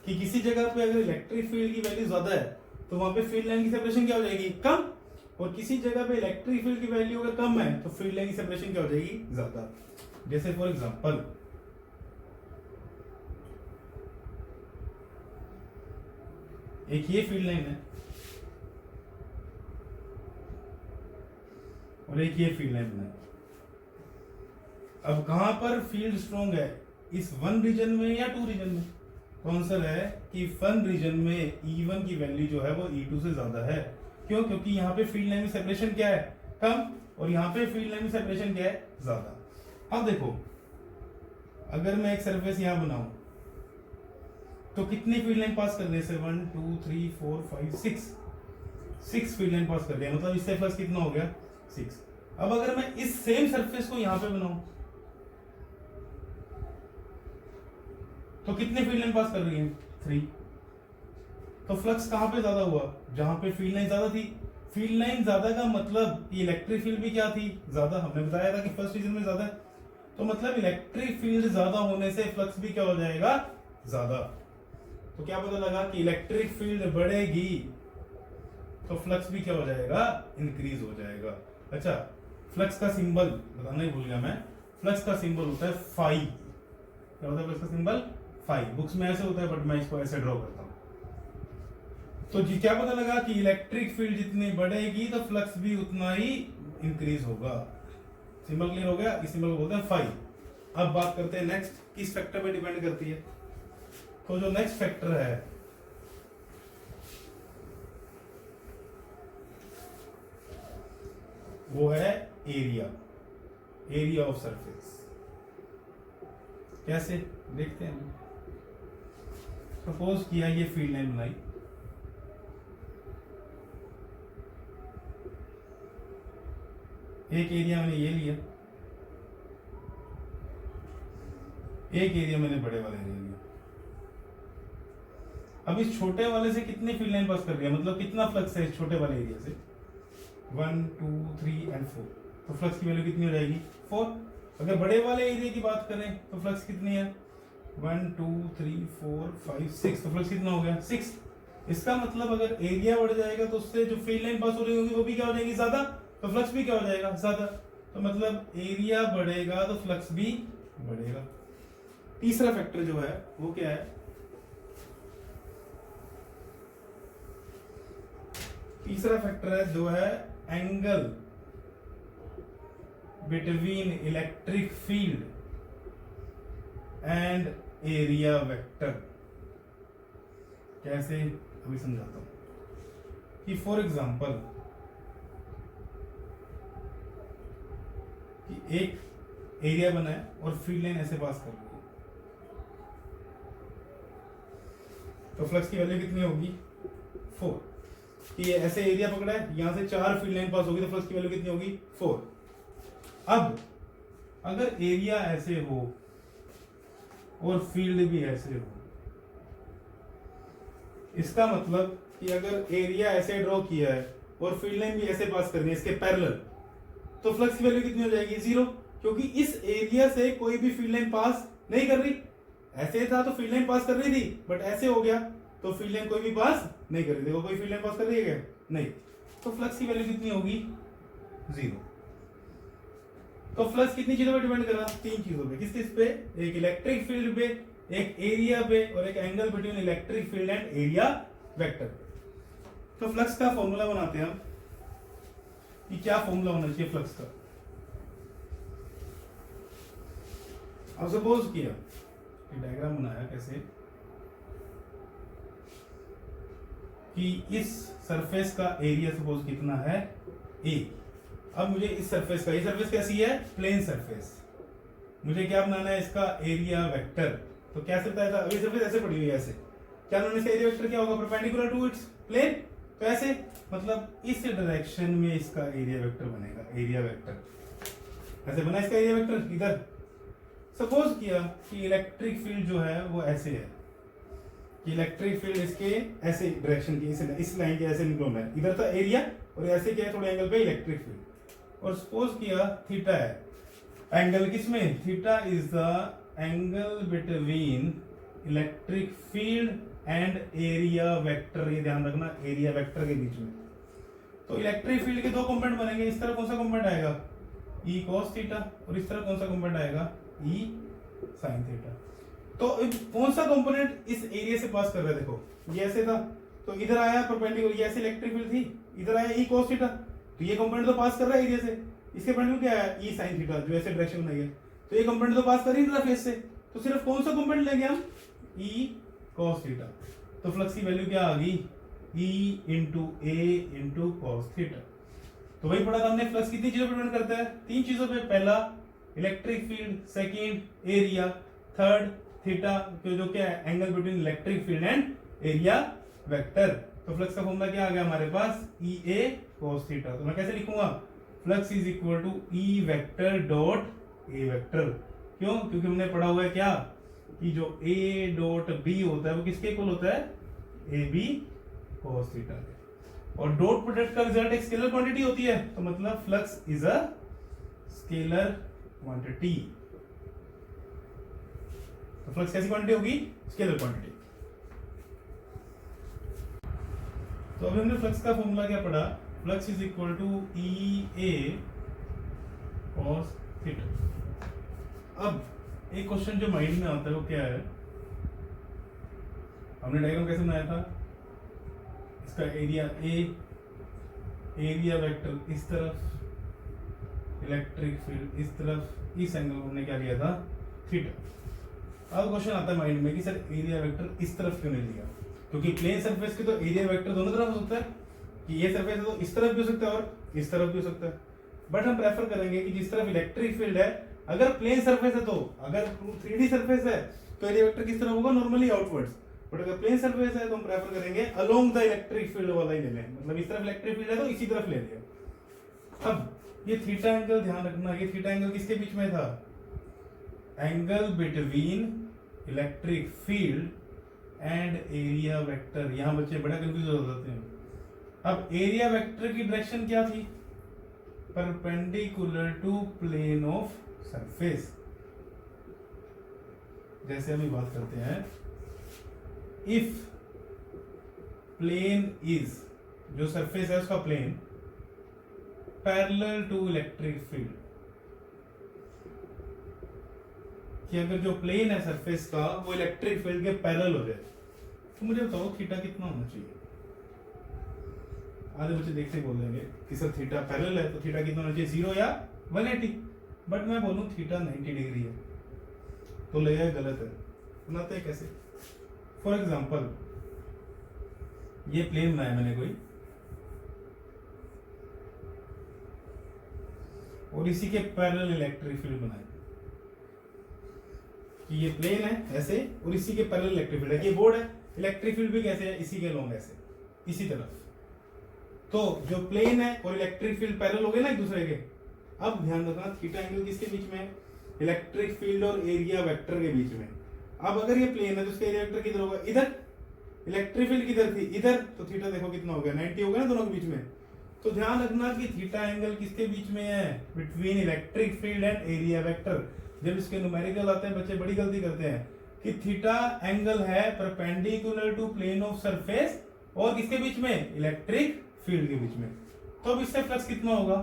कि किसी जगह पे अगर इलेक्ट्रिक फील्ड की वैल्यू ज्यादा है तो वहां पे फील्ड लाइन की सेपरेशन क्या हो जाएगी, कम। और किसी जगह पे इलेक्ट्रिक फील्ड की वैल्यू अगर कम है तो फील्ड लाइन की सेपरेशन क्या हो जाएगी, ज्यादा। जैसे फॉर एग्जांपल एक ये फील्ड लाइन है और एक ये फील्ड लाइन है। अब कहां पर फील्ड स्ट्रॉन्ग है, इस 1 रीजन में या 2 रीजन में। तो आंसर है कि 1 रीजन में E1 की वैल्यू जो है वो E2 से ज्यादा है। क्यों, क्योंकि यहाँ पे फील्ड लाइन में सेपरेशन क्या है, कम, और यहाँ पे फील्ड लाइन में सेपरेशन क्या है, ज्यादा। अब देखो अगर मैं एक सरफेस यहाँ बनाऊं तो कितनी फील्ड लाइन पास कर रही है, 1 2 3 4 5 6 फील्ड लाइन पास कर रही है, मतलब इससे प्लस कितना हो गया 6। अब अगर मैं इस सेम सरफेस को यहाँ पे बनाऊं तो कितने फील्ड लाइन पास कर रही है, 3। तो फ्लक्स कहां पे ज्यादा हुआ, जहां पे फील्ड लाइन ज्यादा थी। फील्ड लाइन ज्यादा का मतलब इलेक्ट्रिक फील्ड भी क्या थी, ज्यादा। हमने बताया था कि फर्स्ट रीजन में ज्यादा है, तो मतलब इलेक्ट्रिक फील्ड ज्यादा होने से फ्लक्स भी क्या हो जाएगा, ज्यादा। तो क्या पता लगा कि इलेक्ट्रिक फील्ड बढ़ेगी तो फ्लक्स भी क्या हो जाएगा, इंक्रीज हो जाएगा। अच्छा, फ्लक्स का सिंबल बताना ही भूल गया मैं, फ्लक्स का सिंबल होता है फाई। क्या होता है फ्लक्स का सिंबल, फाई। बुक्स में ऐसे होता है बट मैं इसको ऐसे ड्रॉ करता हूं। तो जी क्या पता लगा कि इलेक्ट्रिक फील्ड जितनी बढ़ेगी तो फ्लक्स भी उतना ही इंक्रीज होगा। सिंबल क्लियर हो गया, इस सिंबल को बोलते हैं फाई। अब बात करते हैं नेक्स्ट, किस फैक्टर पे डिपेंड करती है। तो जो नेक्स्ट फैक्टर है वो है एरिया, एरिया ऑफ सरफेस। कैसे देखते हैं। सपोज किया ये फील्ड लाइन बनाई, एक एरिया मैंने ये लिया, एक एरिया मैंने बड़े वाले एरिया लिया। अब इस छोटे वाले से कितनी फील्ड लाइन पास कर रही है, मतलब कितना फ्लक्स है इस छोटे वाले एरिया से, 1 2 3 एंड 4। तो फ्लक्स की वैल्यू कितनी हो जाएगी 4। अगर बड़े वाले एरिया की बात करें तो फ्लक्स कितनी है 1 2 3 4 5 6। तो फ्लक्स कितना हो गया 6। इसका मतलब अगर एरिया बढ़ जाएगा तो उससे जो फील्ड लाइन पास हो रही होगी वो भी क्या हो जाएगी ज्यादा, तो फ्लक्स भी क्या हो जाएगा ज्यादा। तो मतलब एरिया बढ़ेगा तो फ्लक्स भी बढ़ेगा। तीसरा फैक्टर जो है वो क्या है, तीसरा फैक्टर है जो है angle between electric field and area vector. कैसे अभी समझाता हूं कि फॉर एग्जांपल कि एक एरिया बना है और फील्ड लाइन ऐसे पास कर रही है, तो फ्लक्स की वैल्यू कितनी होगी 4। कि ये ऐसे एरिया पकड़ा है, यहां से 4 फील्ड लाइन पास होगी तो फ्लक्स की वैल्यू कितनी होगी 4। अब अगर एरिया ऐसे हो और फील्ड भी ऐसे हो, इसका मतलब कि अगर एरिया ऐसे ड्रॉ किया है और फील्ड लाइन भी ऐसे पास करनी है इसके पैरेलल, तो फ्लक्स की वैल्यू कितनी हो जाएगी 0। क्योंकि इस एरिया से कोई भी फील्ड लाइन पास नहीं कर रही। ऐसे था तो फील्ड लाइन पास कर रही थी, बट ऐसे हो गया तो फील्ड लाइन कोई भी पास नहीं कर रही। देखो कोई फील्ड लाइन पास कर रही है क्या, नहीं। तो फ्लक्स की वैल्यू कितनी होगी 0। तो फ्लक्स कितनी चीजों पे डिपेंड कर रहा है, 3 चीजों पे। किस किस पे, एक इलेक्ट्रिक फील्ड पे, एक एरिया पे और एक angle between electric field and area vector. तो फ्लक्स का फॉर्मूला बनाते हैं हम कि क्या फॉर्मूला होना चाहिए फ्लक्स का। अब सपोज किया डायग्राम बनाया कैसे कि इस सरफेस का एरिया सपोज कितना है a। अब मुझे इस सरफेस का, ये सरफेस कैसी है प्लेन सरफेस, मुझे क्या बनाना है इसका एरिया वेक्टर। तो क्या सकता है, अभी सरफेस ऐसे पड़ी हुई है ऐसे, क्या बनाना इसका एरिया वेक्टर क्या होगा परपेंडिकुलर टू इट्स प्लेन। तो ऐसे मतलब इस डायरेक्शन में इसका एरिया वेक्टर बनेगा, एरिया वेक्टर ऐसे बना इसका एरिया वेक्टर। इधर सपोज किया कि इलेक्ट्रिक फील्ड जो है वो ऐसे है कि इलेक्ट्रिक फील्ड इसके ऐसे डायरेक्शन की, इस लाइन के ऐसे निकलना है, इधर था एरिया और ऐसे क्या है थोड़े एंगल पे इलेक्ट्रिक फील्ड। और सपोज किया थीटा है, एंगल किसमें, theta is the angle between electric field and area vector. ये ध्यान रखना एरिया वेक्टर के बीच में। तो इलेक्ट्रिक फील्ड के 2 कंपोनेंट बनेंगे, इस तरह कौन सा कंपोनेंट आएगा ई cos थीटा और इस तरह कौन सा कंपोनेंट आएगा ई sin थीटा। तो कौन सा कंपोनेंट इस एरिया से पास कर रहा है, देखो ये ऐसे था तो इधर आया परपेंडिकुलर, ये ऐसे इलेक्ट्रिक फील्ड थी, इधर आया ई cos थीटा, तो ये कंपोनेंट तो पास कर रहा है एरिया से। इसके परपेंडिकुलर क्या आया ई sin थीटा, जो ऐसे डायरेक्शन में है, तो ये कंपोनेंट तो पास कर ही नहीं रहा फेस से। तो सिर्फ कौन सा कंपोनेंट लेंगे हम ई cos थीटा। तो फ्लक्स की वैल्यू क्या आ गई ई इंटू ए इंटू cos थीटा। तो वही पढ़ा था हमने, फ्लक्स कितनी चीजों पर डिपेंड करता है 3 चीजों पे। पहला electric field, second area, third theta जो क्या है angle between electric field and area vector. तो फ्लक्स का फॉर्मूला क्या आ गया हमारे पास ई ए cos थीटा। तो मैं कैसे लिखूंगा flux is equal to E vector dot A vector. क्यों, क्योंकि हमने पढ़ा हुआ है क्या कि जो ए डॉट बी होता है वो किसके इक्वल होता है ए बी cos थीटा के। और डॉट प्रोडक्ट का रिजल्ट एक स्केलर क्वांटिटी होती है, तो मतलब flux is a scalar quantity. तो फ्लक्स कैसी क्वांटिटी होगी स्केलर क्वांटिटी। तो अभी हमने फ्लक्स का फॉर्मूला क्या पढ़ा, flux is equal to E A cos theta. अब एक क्वेश्चन जो माइंड में आता है वो क्या है, हमने डायग्राम कैसे बनाया था, इसका एरिया ए, एरिया वेक्टर इस तरफ इलेक्ट्रिक फील्ड इस तरफ, इस एंगल को हमने क्या लिया था, थीटा। अब क्वेश्चन आता है माइंड में कि सर एरिया वेक्टर इस तरफ क्यों नहीं लिया, क्योंकि प्लेन सरफेस के तो एरिया वेक्टर दोनों तरफ हो सकता है, कि ये सरफेस है तो इस तरफ भी हो सकता है और इस तरफ भी हो सकता है। बट हम प्रेफर करेंगे कि जिस तरफ इलेक्ट्रिक फील्ड है, अगर प्लेन सरफेस है तो, अगर 3D सरफेस है तो एरिया वेक्टर किस तरफ होगा, नॉर्मली आउटवर्ड्स। बट अगर प्लेन सरफेस है तो हम प्रेफर करेंगे अलोंग द इलेक्ट्रिक फील्ड वाला ही ले लें, मतलब इस तरफ इलेक्ट्रिक फील्ड है तो इसी तरफ ले लिया। अब ये थीटा एंगल ध्यान रखना, ये थीटा एंगल किसके बीच में था, angle between electric field and area vector. यहां बच्चे बड़ा कंफ्यूज हो जाते हैं। अब एरिया वेक्टर की डायरेक्शन क्या थी, perpendicular to plane of surface. जैसे हम बात करते हैं, इफ प्लेन इज, जो सरफेस है उसका plane parallel to electric field, कि अगर जो प्लेन है सरफेस का वो इलेक्ट्रिक फील्ड के पैरेलल हो जाए, तो मुझे बताओ थीटा कितना होना चाहिए। आधे बच्चे देखते ही बोल देंगे कि सर थीटा पैरेलल है तो थीटा कितना होना चाहिए, 0 या 180। बट मैं बोलूं थीटा 90 डिग्री है तो ले जाए गलत है। बनाते हैं कैसे, फॉर एग्जाम्पल ये प्लेन बनाया मैंने कोई, और इसी के पैरेलल इलेक्ट्रिक फील्ड बनाए, कि ये प्लेन है ऐसे और इसी के पैरेलल इलेक्ट्रिक फील्ड है, ये बोर्ड है, इलेक्ट्रिक फील्ड भी कैसे है, इसी के लॉन्ग ऐसे इसी तरफ। तो जो प्लेन है और इलेक्ट्रिक फील्ड पैरेलल हो गए ना एक दूसरे के। अब ध्यान रखना थीटा एंगल किसके बीच में है, इलेक्ट्रिक फील्ड और एरिया वेक्टर के बीच में। अब अगर ये प्लेन है तो उसका एरिया वेक्टर किधर होगा, इधर। इलेक्ट्रिक फील्ड किधर थी, इधर, तो थीटा देखो कितना हो गया, 90 हो गया ना दोनों के बीच में। तो ध्यान रखना कि थीटा एंगल किसके बीच में है, between electric field and area vector. जब इसके न्यूमेरिकल आते हैं बच्चे बड़ी गलती करते हैं कि थीटा एंगल है perpendicular to plane of surface और किसके बीच में, इलेक्ट्रिक फील्ड के बीच में। तो अब इससे फ्लक्स कितना होगा,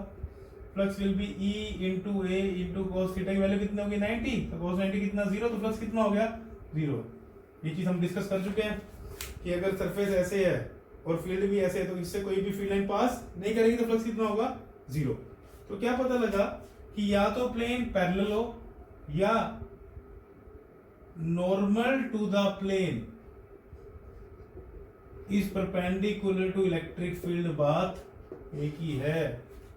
flux will be E into A into cos theta की वैल्यू कितनी होगी, 90। तो cos 90 कितना, 0। तो फ्लक्स कितना हो गया, 0। ये चीज हम डिस्कस कर चुके हैं कि अगर सरफेस ऐसे है और फील्ड भी ऐसे है तो इससे कोई भी फील्ड लाइन पास नहीं करेगी तो फ्लक्स कितना होगा, 0। तो क्या पता लगा कि या तो प्लेन पैरेलल हो या normal to the plane is perpendicular to electric field, बात एक ही है।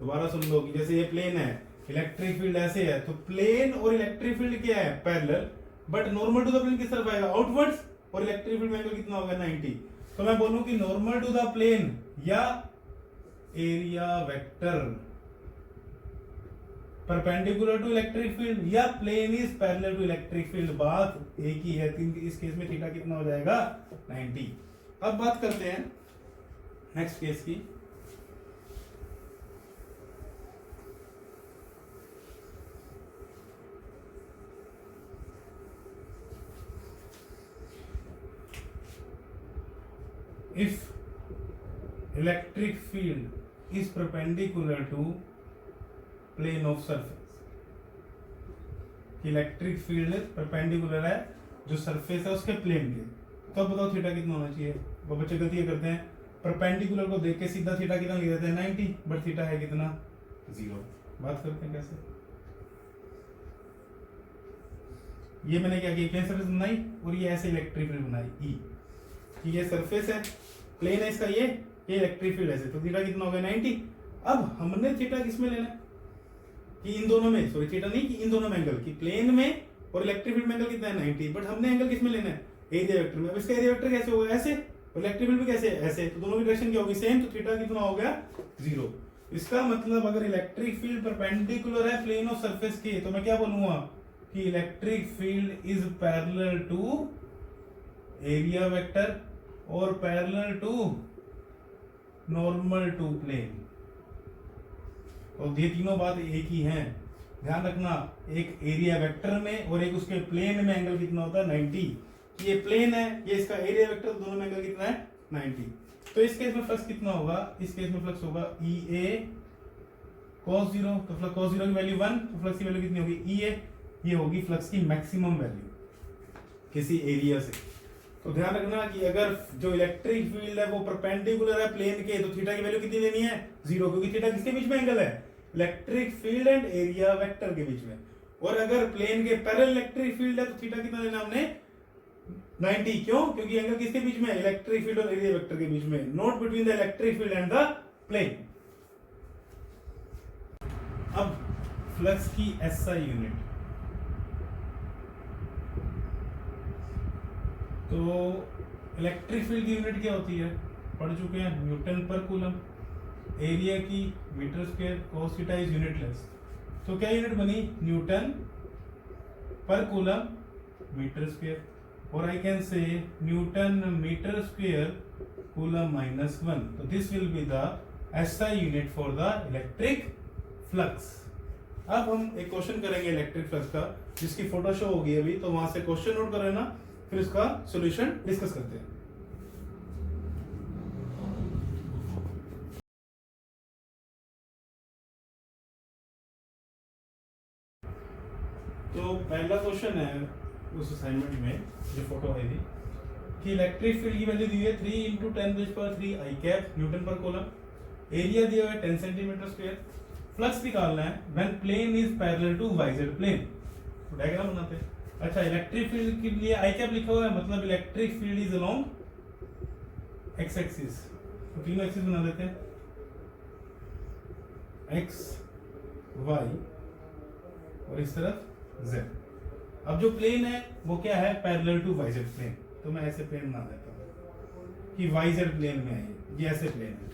दोबारा सुन लो कि जैसे ये प्लेन है, इलेक्ट्रिक फील्ड ऐसे है, तो प्लेन और इलेक्ट्रिक फील्ड क्या है, parallel. But normal to the plane किस तरफ आएगा, आउटवर्ड्स, और इलेक्ट्रिक फील्ड में एंगल कितना होगा, 90। तो मैं बोलूं कि नॉर्मल टू द प्लेन या area vector perpendicular to electric field या plane is parallel to electric field, बात एक ही है। इस केस में थीटा कितना हो जाएगा, 90। अब बात करते हैं नेक्स्ट केस की। If electric field is perpendicular to plane of surface, electric field perpendicular है जो सरफेस है उसके प्लेन के, तो अब बताओ थीटा कितना होना चाहिए। वो बच्चे गलती करते हैं, परपेंडिकुलर को देख के सीधा थीटा कितना लिख देते हैं, 90। बट थीटा है कितना, 0। बात करते हैं कैसे। ये मैंने क्या किया, प्लेन सरफेस बनाई और ये ऐसे इलेक्ट्रिक फील्ड बनाई E, कि ये सरफेस है, प्लेन है इसका, ये इलेक्ट्रिक फील्ड ऐसे, तो थीटा कितना हो गया, 90। अब हमने थीटा किसमें लेना है, कि इन दोनों में, सॉरी थीटा नहीं, कि इन दोनों में एंगल, कि प्लेन में और इलेक्ट्रिक फील्ड में एंगल कितना है, 90। बट हमने एंगल किसमें लेना है, एरिया वेक्टर में। अब इसका एरिया वेक्टर कैसे होगा, ऐसे, और इलेक्ट्रिक फील्ड भी कैसे, ऐसे, तो दोनों की डायरेक्शन क्या होगी, सेम। तो थीटा कितना हो गया, 0। इसका मतलब अगर इलेक्ट्रिक फील्ड परपेंडिकुलर है प्लेन ऑफ सरफेस के, तो मैं क्या बोलूंगा कि electric field is parallel to area vector और parallel to normal to plane. और ये तीनों बात एक ही हैं, ध्यान रखना। एक एरिया वेक्टर में और एक उसके प्लेन में एंगल कितना होता है, 90। ये प्लेन है, ये इसका एरिया वेक्टर, दोनों में एंगल कितना है, 90। तो इस केस में फ्लक्स कितना होगा, इस केस में फ्लक्स होगा EA cos 0। तो फ्लक्स cos 0 की वैल्यू 1, तो फ्लक्स की वैल्यू कितनी होगी, EA। ये होगी फ्लक्स की मैक्सिमम वैल्यू किसी एरिया से। तो ध्यान रखना कि अगर जो इलेक्ट्रिक फील्ड है वो परपेंडिकुलर है प्लेन के, तो थीटा की वैल्यू कितनी लेनी है, 0, क्योंकि थीटा किसके बीच में एंगल है, electric field and area vector के बीच में। और अगर प्लेन के पैरेलल इलेक्ट्रिक फील्ड है तो थीटा कितना लेना हमने 90। क्यों? क्योंकि एंगल किसके बीच में? इलेक्ट्रिक फील्ड और एरिया वेक्टर के बीच में, not between the electric field and the plane. अब फ्लक्स की एसआई यूनिट, तो इलेक्ट्रिक फील्ड की यूनिट क्या होती है? पढ़ चुके हैं, न्यूटन पर कूलम। एरिया की metre square, cos theta is unitless, तो क्या यूनिट बनी? न्यूटन पर कूलम मीटर स्क्वायर। और I can say newton metre square coulomb -1, तो this will be the SI unit for the electric flux. अब हम एक क्वेश्चन करेंगे इलेक्ट्रिक फ्लक्स का, जिसकी फोटो शो होगी अभी, तो वहां से क्वेश्चन नोट कर लेना, फिर इसका सॉल्यूशन डिस्कस करते हैं। तो पहला क्वेश्चन है उस असाइनमेंट में जो फोटो है कि इलेक्ट्रिक फील्ड की वैल्यू दी है 3 × 10⁻³ आई कैप न्यूटन पर कूलम, एरिया दिया हुआ है 10 सेंटीमीटर स्क्वायर, फ्लक्स निकालना है when plane is parallel to YZ plane. तो डायग्राम बनाते हैं। अच्छा, इलेक्ट्रिक फील्ड के लिए आई कैप लिखा हुआ है, मतलब electric field is along x axis, तो तीनों एक्सिस बना देते हैं, एक्स वाई और इस तरफ जेड। अब जो प्लेन है वो क्या है? पैरेलल टू वाईजेड प्लेन, तो मैं ऐसे प्लेन बना देता हूं कि वाईजेड प्लेन में है, ये ऐसे प्लेन है।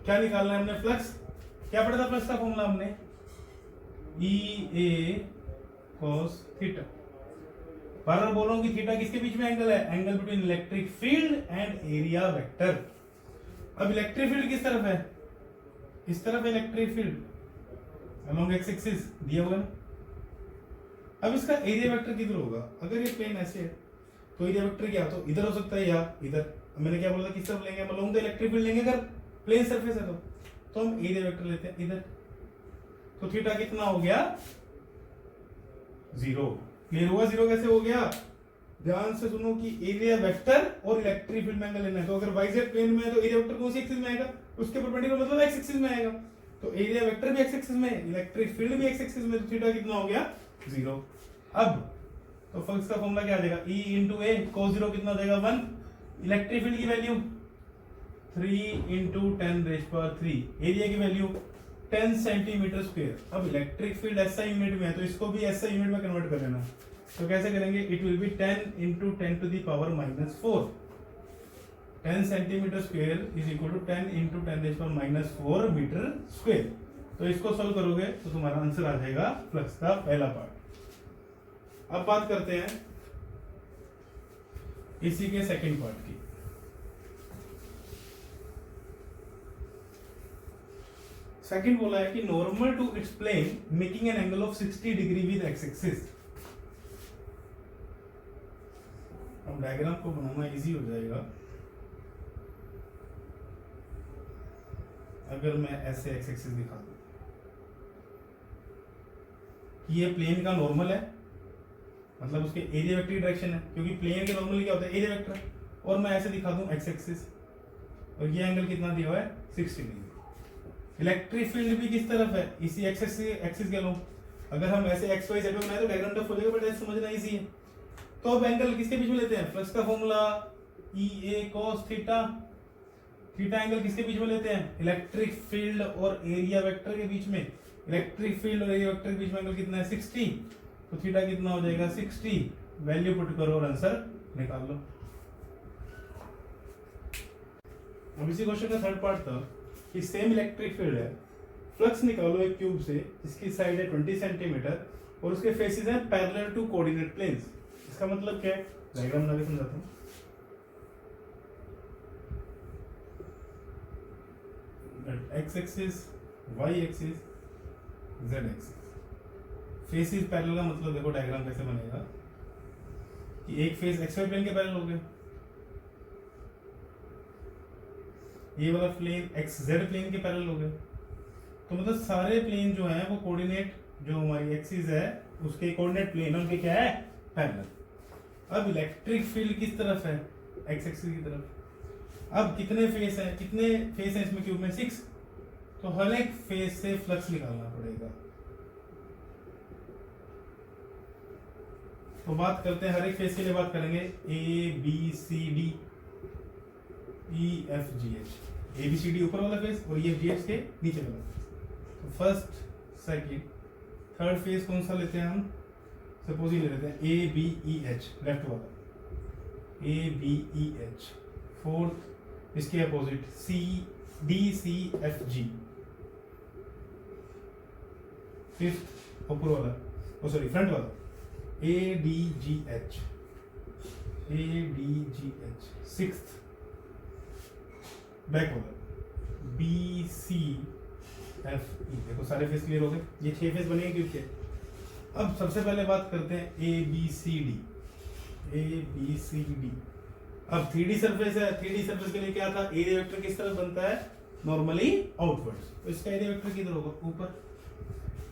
क्या निकालना है हमने? फ्लक्स। क्या पढ़ा था फ्लक्स का फॉर्मूला हमने? ई ए cos थीटा। बार बार बोल रहा हूं कि थीटा किसके बीच में एंगल है? Angle between electric field and area vector. अब इलेक्ट्रिक फील्ड किस तरफ है? इस तरफ electric field along x axis दिया हुआ है। अब इसका एरिया वेक्टर किधर होगा? अगर ये प्लेन ऐसे है तो एरिया वेक्टर क्या? तो इधर हो सकता है या इधर। मैंने क्या बोला? किस तरफ लेंगे? अलोंग द इलेक्ट्रिक फील्ड लेंगे अगर प्लेन सरफेस है तो हम एरिया वेक्टर लेते हैं इधर। तो थीटा कितना हो गया? 0। क्लियर हुआ? 0 कैसे हो गया? ध्यान से सुनो कि एरिया वेक्टर और इलेक्ट्रिक फील्ड में एंगल लेना है। तो अगर वाईजेड प्लेन में है तो एरिया वेक्टर कौन सी एक्सिस में आएगा? उसके परपेंडिकुलर, मतलब एक्स एक्सिस में आएगा। तो एरिया वेक्टर भी एक्स एक्सिस में, इलेक्ट्रिक फील्ड भी एक्स एक्सिस में, तो थीटा कितना हो गया? 0। अब तो फ्लक्स का फॉर्मूला क्या आ जाएगा? E × A cos 0 कितना देगा? 1। इलेक्ट्रिक फील्ड की वैल्यू 3 × 10⁻³ एरिया की वैल्यू 10 सेंटीमीटर स्क्वायर। अब इलेक्ट्रिक फील्ड एसआई यूनिट में है तो इसको भी एसआई यूनिट में कन्वर्ट कर लेना। तो कैसे करेंगे? It will be 10 × 10⁻⁻4। 10 centimetre square is equal to 10 × 10⁻⁻4 metre square. तो इसको सॉल्व करोगे तो तुम्हारा आंसर आ जाएगा फ्लक्स का पहला पार्ट। अब बात करते हैं इसी के सेकंड पार्ट की। सेकंड बोला है कि normal to its plane making an angle of 60 degree with X axis. अब डायग्राम को बनाना इजी हो जाएगा अगर मैं ऐसे एक्स एक्सिस दिखा दूं कि ये प्लेन का नॉर्मल है, मतलब उसके एरिया वेक्टर की डायरेक्शन है, क्योंकि प्लेन के नॉर्मल क्या होता है? Area vector. और मैं ऐसे दिखा दूं एक्स एक्सिस, और ये एंगल कितना दिया हुआ है? 60 डिग्री। इलेक्ट्रिक फील्ड भी किस तरफ है? इसी एक्सिस के लोग। अगर हम ऐसे एक्स वाई जेड बनाए तो डायग्राम टफ हो जाएगा, बट ऐसे समझना इजी है। तो अब एंगल किसके बीच में लेते हैं? फ्लक्स का formula E A cos theta. Theta angle किसके बीच में लेते हैं? इलेक्ट्रिक फील्ड और एरिया वेक्टर के बीच में। इलेक्ट्रिक फील्ड और एरिया वेक्टर के बीच में एंगल कितना है? 60। तो थीटा कितना हो जाएगा? 60। वैल्यू पुट करो और आंसर निकाल लो। अब इसी क्वेश्चन का थर्ड पार्ट था कि सेम इलेक्ट्रिक फील्ड है, फ्लक्स निकालो एक क्यूब से, इसकी साइड है 20 सेंटीमीटर और उसके फेसेस हैं पैरेलल टू कोऑर्डिनेट प्लेन्स। इसका मतलब क्या है? डायग्राम बना के समझाता हूं। X axis, Y axis, Z axis, faces parallel का मतलब देखो डायग्राम कैसे बनेगा कि एक फेस एक्स वाई प्लेन के पैरेलल हो गया, ये वाला प्लेन एक्स जेड प्लेन के पैरेलल हो गया। तो मतलब सारे प्लेन जो हैं वो कोऑर्डिनेट, जो हमारी एक्सिस है उसके कोऑर्डिनेट प्लेन है, उनके क्या है? पैरेलल। अब इलेक्ट्रिक फील्ड किस तरफ है? एक्स एक्सिस की तरफ। अब कितने फेस हैं? कितने फेस हैं इसमें क्यूब में? 6। तो हर एक फेज से फ्लक्स निकालना पड़ेगा। तो बात करते हैं हर एक फेज के लिए, बात करेंगे A B C D E F G H. A B C D ऊपर वाला फेज और ई एफ जी एच के नीचे वाला फेज। तो फर्स्ट सेकंड थर्ड फेज कौन सा लेते हैं हम? सपोज ये ले लेते हैं A B E H, left वाला A B E H. Fourth इसके opposite C D C F G. Fifth ऊपर वाला, ओ सॉरी फ्रंट वाला A D G H, A D G H. Sixth back वाला बी सी एफ ई। देखो सारे face clear हो गए, ये 6 फेस बनेंगे क्यूब के। अब सबसे पहले बात करते हैं A B C D, A B C D. अब 3D सरफेस है, 3D सरफेस के लिए क्या था? एरिया वेक्टर किस तरह बनता है? Normally outwards. तो इसका एरिया वेक्टर किधर होगा? ऊपर।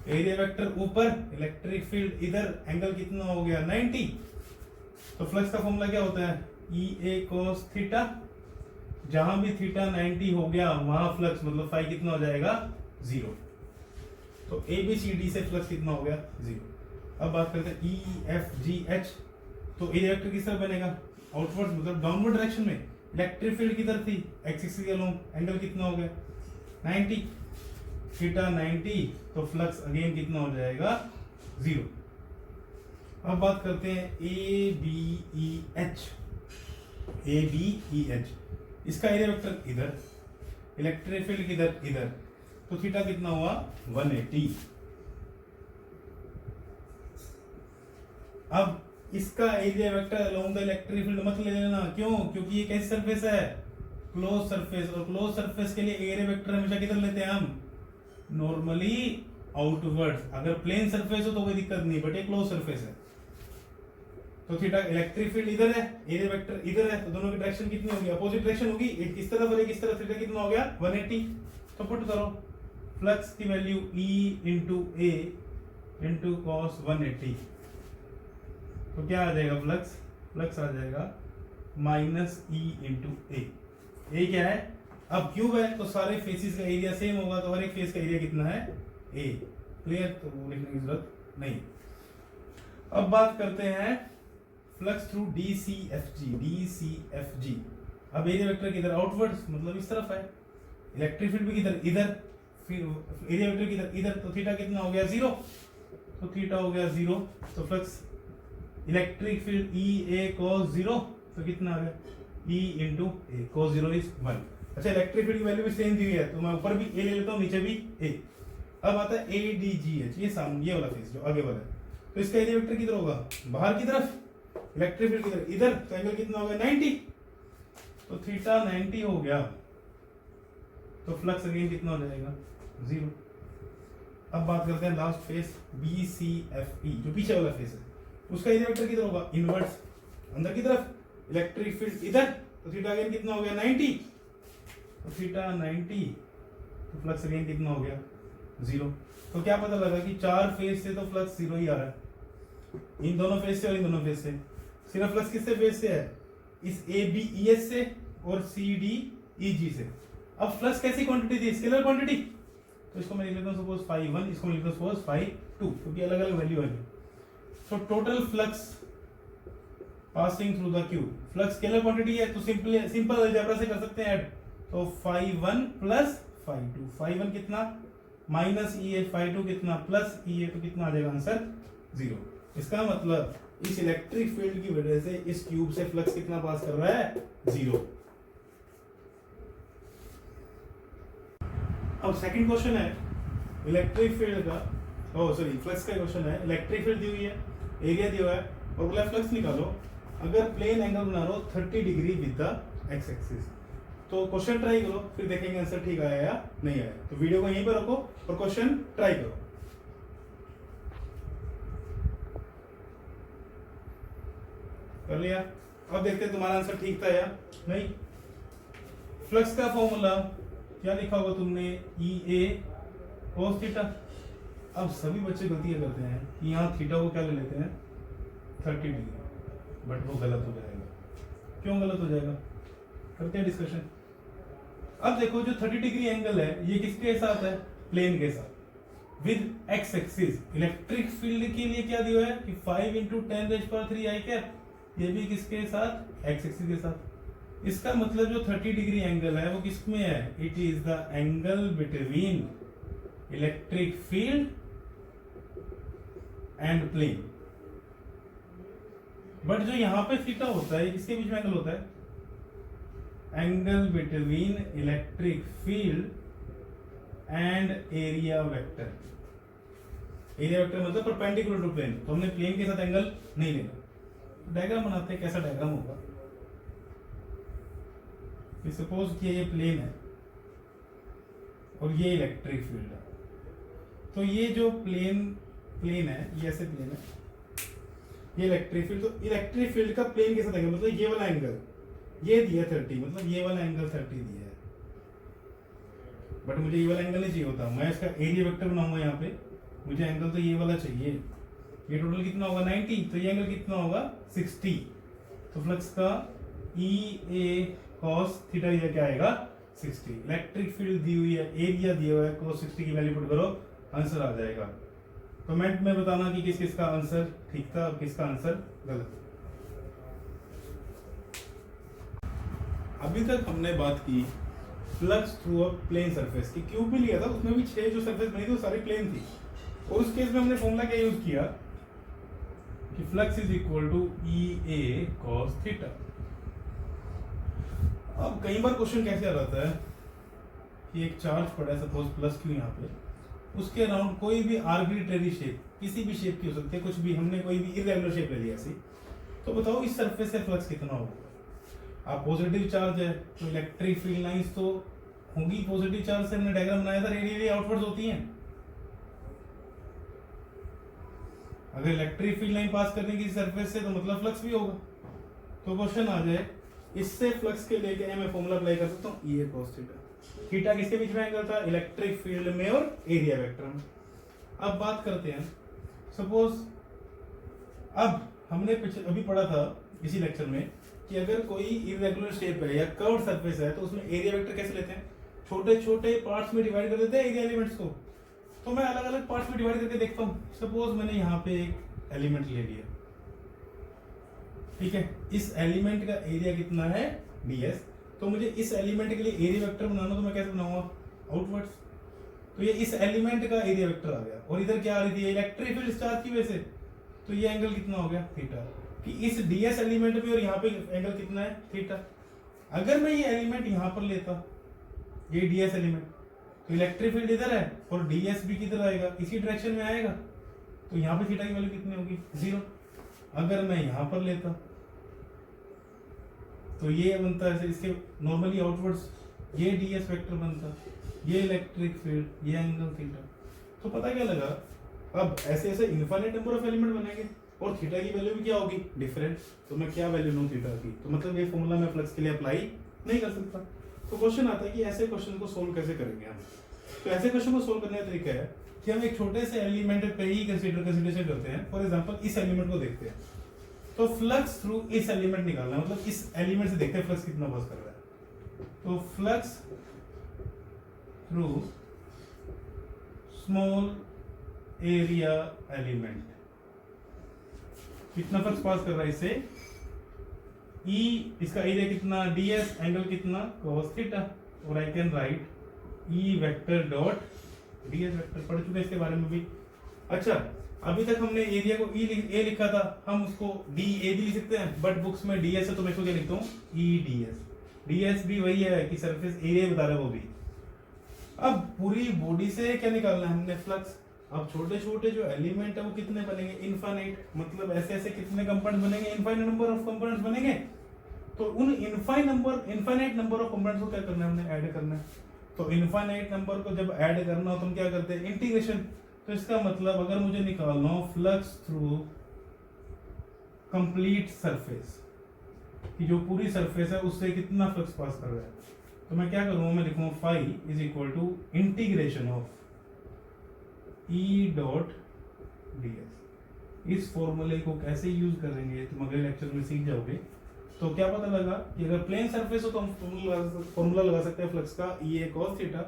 एरिया वेक्टर ऊपर, इलेक्ट्रिक फील्ड इधर, एंगल कितना हो गया? 90। तो फ्लक्स का फॉर्मूला क्या होता है? ई ए cos थीटा। जहां भी थीटा 90 हो गया वहां फ्लक्स मतलब फाई कितना हो जाएगा? 0। तो ए बी सी डी से फ्लक्स कितना हो गया? 0। अब बात करते हैं ई एफ जी एच। तो एरिया वेक्टर किस तरह बनेगा? आउटवर्ड मतलब डाउनवर्ड डायरेक्शन में। इलेक्ट्रिक फील्ड किधर थी? एक्स एक्सिस के अलोंग, एंगल कितना हो गया? 90। थीटा 90, तो फ्लक्स अगेन कितना हो जाएगा? 0। अब बात करते हैं A B E H, A B E H. इसका एरिया वेक्टर इधर, इलेक्ट्रिक फील्ड किधर? इधर। तो थीटा कितना हुआ? 180। अब इसका area vector along the electric field मत ले लेना। क्यों? क्योंकि ये कैसी सरफेस है? Close surface. और क्लोज सरफेस के लिए एरिया वेक्टर हमेशा किधर लेते हैं हम? Normally outward. अगर प्लेन सरफेस हो तो कोई दिक्कत नहीं, बट ये क्लोज सरफेस है। तो थीटा इलेक्ट्रिक फील्ड इधर है, एरिया वेक्टर इधर है, तो दोनों की डायरेक्शन कितनी होगी? अपोजिट डायरेक्शन होगी। एक इस तरफ और एक इस तरफ। थीटा कितना हो गया? 180। तो पुट करो फ्लक्स की वैल्यू E इंटू ए इंटू कॉस 180। तो क्या आ जाएगा फ्लक्स? फ्लक्स आ जाएगा माइनस ई इंटू ए। ए क्या है? अब क्यूब है तो सारे फेसेस का एरिया सेम होगा, तो हर एक फेस का एरिया कितना है? ए। क्लियर? तो वो लिखने की जरूरत नहीं। अब बात करते हैं flux through D C F G, D C F G. अब एरिया वेक्टर किधर? आउटवर्ड्स मतलब इस तरफ है। इलेक्ट्रिक फील्ड भी किधर? इधर। फिर एरिया वेक्टर किधर? इधर। तो थीटा कितना हो गया? 0। तो थीटा हो गया 0। तो flux electric field E A cos 0, तो कितना आ गया? E into A. cos 0 is 1। अच्छा, इलेक्ट्रिक फील्ड की वैल्यू भी सेम दी हुई है, तो मैं ऊपर भी ए ले लेता हूँ, नीचे भी ए। अब आता है ए डी जी एच, ये सामने ये वाला फेस जो आगे वाला है। तो इसका एरिया वेक्टर किधर होगा? बाहर की तरफ। इलेक्ट्रिक फील्ड किधर? इधर। तो एंगल कितना हो गया? 90। तो थीटा 90 हो गया, तो फ्लक्स अगेन कितना हो जाएगा? 0। अब बात करते हैं last face B C F E, जो पीछे वाला फेस है। उसका एरिया वेक्टर किधर होगा? इनवर्स, अंदर की तरफ। इलेक्ट्रिक फील्ड इधर, तो थीटा अगेन कितना हो गया? 90। तो थीटा 90, तो फ्लक्स अगेन कितना हो गया? 0। तो क्या पता लगा कि 4 फेज से तो फ्लक्स 0 ही आ रहा है, इन दोनों फेज से और इन दोनों फेज से। सिर्फ फ्लक्स किससे फेज से है? इस ए बी ई एस से और सी डी ई जी से। अब फ्लक्स कैसी क्वांटिटी थी? Scalar quantity. तो इसको मैं लिख लेता हूँ सपोज फाई 1, इसको मैं लिखता हूँ सपोज फाई 2, क्योंकि अलग अलग वैल्यू है। तो total flux passing through the cube, flux scalar quantity है, तो सिंपल अलजेब्रा से कर सकते हैं ऐड। तो फाई 1 प्लस फाई 2। फाई 1 कितना? माइनस ई ए। फाई 2 कितना? प्लस ई ए। तो कितना आ जाएगा आंसर? 0। इसका मतलब इस इलेक्ट्रिक फील्ड की वजह से इस क्यूब से फ्लक्स कितना पास कर रहा है? 0। अब सेकंड क्वेश्चन है इलेक्ट्रिक फील्ड का, सॉरी फ्लक्स का क्वेश्चन है। इलेक्ट्रिक फील्ड दी हुई है, एरिया दिया हुआ है, और बोला फ्लक्स निकालो अगर प्लेन एंगल बना लो 30 degree with the x axis. तो क्वेश्चन ट्राई करो, फिर देखेंगे आंसर ठीक आया या नहीं आया। तो वीडियो को यहीं पर रखो और क्वेश्चन ट्राई करो। कर लिया? अब देखते हैं तुम्हारा आंसर ठीक था या नहीं। फ्लक्स का फॉर्मूला क्या लिखा होगा तुमने? ई ए cos थीटा। अब सभी बच्चे गलतियां करते हैं कि यहाँ थीटा को क्या ले लेते हैं? 30 डिग्री, बट वो गलत हो जाएगा। क्यों गलत हो जाएगा? करते हैं डिस्कशन। अब देखो जो 30 डिग्री एंगल है ये किसके साथ है, प्लेन के साथ with X axis. Electric field के लिए क्या दिया है कि 5 × 10⁻³ आई कैप, ये भी किसके साथ, एक्स एक्सिस के साथ। इसका मतलब जो 30 डिग्री एंगल है वो किस में है, it is the angle between electric field and plane. But जो यहां पे थीटा होता है किसके बीच में एंगल होता है, angle between electric field and area vector. Area vector मतलब परपेंडिकुलर टू प्लेन, तो हमने प्लेन के साथ एंगल नहीं लेना। डायग्राम बनाते हैं, कैसा डायग्राम होगा कि सपोज कि ये प्लेन है और ये इलेक्ट्रिक फील्ड है, तो ये जो प्लेन है, ये ऐसे प्लेन है, ये इलेक्ट्रिक फील्ड, तो इलेक्ट्रिक फील्ड का प्लेन के साथ एंगल मतलब ये वाला एंगल ये दिया 30, मतलब ये वाला एंगल 30 दिया है। बट मुझे ये वाला एंगल नहीं चाहिए होता, मैं इसका एरिया वेक्टर बनाऊंगा यहाँ पे, मुझे एंगल तो ये वाला चाहिए। ये टोटल कितना होगा 90, तो ये एंगल कितना होगा 60। तो फ्लक्स का EA cos थीटा ये क्या आएगा 60। इलेक्ट्रिक फील्ड दी हुई है, एरिया दिया हुआ है, cos 60 की वैल्यू पुट करो, आंसर आ जाएगा। कमेंट में बताना कि किस किस का आंसर ठीक था और किसका आंसर गलत। अभी तक हमने बात की flux through a plane surface की। क्यूब भी लिया था, उसमें भी 6 जो सरफेस बनी थी वो सारी प्लेन थी, और उस केस में हमने फॉर्मूला क्या यूज किया कि flux is equal to EA cos theta. अब कई बार क्वेश्चन कैसे आ जाता है कि एक चार्ज पड़ा है, सपोज प्लस Q यहाँ पे, उसके अराउंड कोई भी आर्बिट्रेरी शेप, किसी भी शेप की हो सकती है, कुछ भी, हमने कोई भी इरेगुलर शेप ले लिया ऐसी, तो बताओ इस सरफेस से फ्लक्स कितना होगा। आप पॉजिटिव चार्ज है तो इलेक्ट्रिक फील्ड लाइंस तो होंगी पॉजिटिव चार्ज से, हमने डायग्राम बनाया था, रेडियली आउटवर्ड्स होती हैं। अगर इलेक्ट्रिक फील्ड लाइन पास करने की सरफेस से तो मतलब फ्लक्स भी होगा। तो क्वेश्चन आ जाए इससे फ्लक्स के लेके मैं फॉर्मूला अप्लाई कर सकता हूँ EA cos थीटा। थीटा किसके बीच में एंगल था, इलेक्ट्रिक फील्ड में और एरिया वेक्टर में। अब बात करते हैं, सपोज अब हमने अभी पढ़ा था इसी लेक्चर में कि अगर कोई इरेगुलर शेप है या कर्व्ड सरफेस है तो उसमें एरिया वेक्टर कैसे लेते हैं, छोटे छोटे पार्ट्स में डिवाइड कर देते हैं एरिया एलिमेंट्स को। तो मैं अलग अलग पार्ट्स में डिवाइड करके देखता हूँ। सपोज मैंने यहाँ पे एक एलिमेंट ले लिया, ठीक है, इस एलिमेंट का एरिया कितना है ds, तो मुझे इस एलिमेंट के लिए एरिया वेक्टर बनाना, तो मैं कैसे बनाऊंगा आउटवर्ड्स। तो ये इस एलिमेंट का एरिया वेक्टर आ गया, और इधर क्या आ रही थी इलेक्ट्रिक फील्ड चार्ज की वजह से, तो ये एंगल कितना हो गया थीटा, कि इस ds एलिमेंट पे और यहाँ पे एंगल कितना है थीटा। अगर मैं ये एलिमेंट यहाँ पर लेता, ये ds एलिमेंट, तो इलेक्ट्रिक फील्ड इधर है और ds भी किधर आएगा, इसी डायरेक्शन में आएगा, तो यहाँ पे थीटा की वैल्यू कितनी होगी 0। अगर मैं यहाँ पर लेता तो ये बनता है इसके नॉर्मली आउटवर्ड्स, ये ds वेक्टर बनता, ये इलेक्ट्रिक फील्ड, ये एंगल थीटा। तो पता क्या लगा, अब ऐसे ऐसे इनफाइनाइट नंबर ऑफ एलिमेंट बनेंगे और थीटा की वैल्यू भी क्या होगी डिफरेंट। तो मैं क्या वैल्यू लूँ थीटा की, तो मतलब ये फॉर्मूला मैं फ्लक्स के लिए अप्लाई नहीं कर सकता। तो क्वेश्चन आता है कि ऐसे क्वेश्चन को सोल्व कैसे करेंगे हम। तो ऐसे क्वेश्चन को सोल्व करने का तरीका है कि हम एक छोटे से एलिमेंट पे ही कंसीडरेशन करते हैं। फॉर एग्जांपल इस एलिमेंट को देखते हैं, तो फ्लक्स थ्रू इस एलिमेंट निकालना, मतलब इस एलिमेंट से देखते हैं फ्लक्स कितना पास कर रहा है। तो flux through small area element कितना फ्लक्स पास कर रहा है इससे, E इसका एरिया कितना ds, एंगल कितना cos थीटा, और I can write E vector dot ds vector. पढ़ चुके इसके बारे में भी। अच्छा, अभी तक हमने एरिया को A लिखा था, हम उसको DA भी लिख सकते हैं, बट बुक्स में ds है तो मैं इसको क्या लिखता हूँ EDS। ds भी वही है कि सरफेस एरिया बता रहा है वो भी। अब पूरी बॉडी से क्या निकालना है हमने फ्लक्स। अब छोटे छोटे जो एलिमेंट है वो कितने बनेंगे इनफाइनाइट, मतलब ऐसे ऐसे कितने कंपोनेंट्स बनेंगे, इनफाइनाइट नंबर ऑफ कंपोनेंट्स बनेंगे। तो उन इनफाइनाइट नंबर ऑफ कंपोनेंट्स को क्या करना है हमने ऐड करना है। तो इनफाइनाइट नंबर को जब ऐड करना हो तो हम क्या करते हैं इंटीग्रेशन। तो इसका मतलब अगर मुझे निकालना हो फ्लक्स थ्रू कंप्लीट सरफेस, कि जो पूरी सरफेस है उससे कितना फ्लक्स पास कर रहा है, तो मैं क्या करूंगा, मैं लिखूंगा phi is equal to integration of E dot ds। इस फॉर्मूले को कैसे यूज करेंगे तुम अगले लेक्चर में सीख जाओगे। तो क्या पता लगा कि अगर प्लेन सरफेस हो तो हम फॉर्मूला लगा सकते हैं फ्लक्स का ई ए कॉस थीटा,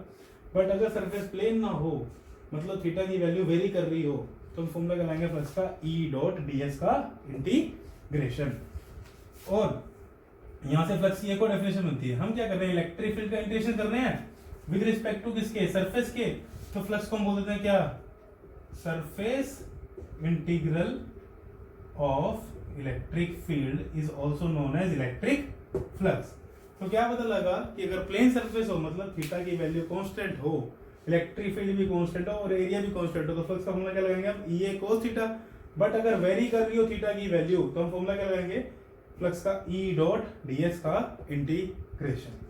बट अगर सरफेस प्लेन ना हो मतलब थीटा की वैल्यू वेरी कर रही हो तो हम फॉर्मूला लगाएंगे फ्लक्स का ई डॉट डी एस का इंटीग्रेशन। और यहां से फ्लक्स की एक और डेफिनेशन बनती है, हम क्या कर रहे हैं इलेक्ट्रिक फील्ड का इंटीग्रेशन कर रहे हैं विद रिस्पेक्ट टू किसके, सरफेस के, तो फ्लक्स को हम बोल देते हैं क्या, surface integral of electric field is also known as electric flux. तो क्या पता लगा कि अगर प्लेन सरफेस हो मतलब थीटा की वैल्यू कांस्टेंट हो, इलेक्ट्रिक फील्ड भी कांस्टेंट हो और एरिया भी कांस्टेंट हो, तो फ्लक्स का फॉर्मूला क्या लगाएंगे हम, ई ए कोस थीटा। बट अगर वेरी कर रही हो थीटा की वैल्यू तो हम फॉर्मूला क्या लगाएंगे, फ्लक्स का ई डॉट डी एस का इंटीग्रेशन।